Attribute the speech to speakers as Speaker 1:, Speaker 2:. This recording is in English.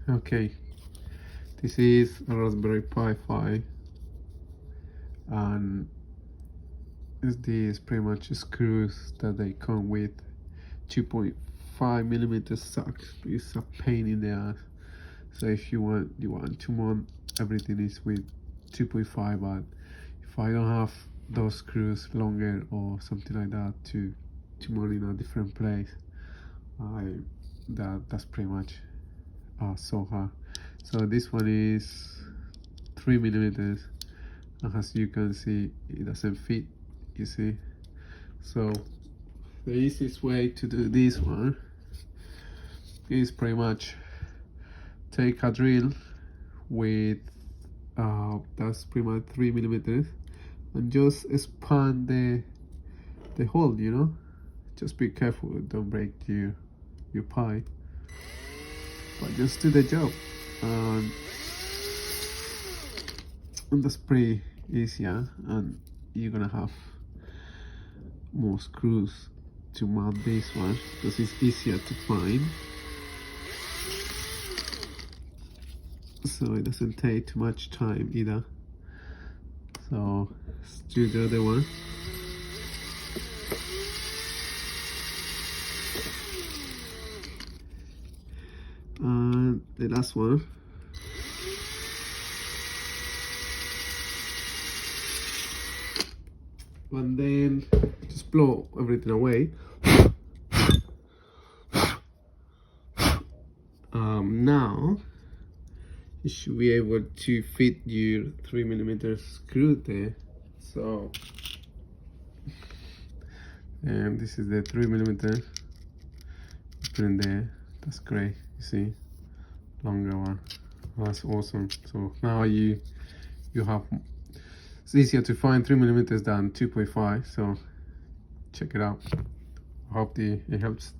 Speaker 1: Okay, this is a Raspberry Pi 5, and these pretty much screws that they come with. 2.5 millimeter sock is a pain in the ass. So if you want to mount everything is with 2.5, but if I don't have those screws longer or something like that to mount in a different place, that's pretty much so hard. So this one is 3 millimeters, and as you can see, it doesn't fit, you see. So the easiest way to do this one is pretty much take a drill with that's pretty much 3 millimeters, and just expand the hole, you know. Just be careful, don't break your pie, but just do the job. And that's pretty easy, yeah? And you're gonna have more screws to mount this one because it's easier to find, so it doesn't take too much time either. So let's do the other one. And the last one. And then just blow everything away. Now you should be able to fit your 3 millimeter screw there. So, and this is the 3 millimeter. Put in there. That's great. You see, longer one. That's awesome. So now you have. It's easier to find 3 millimeters than 2.5. So check it out. I hope it helps.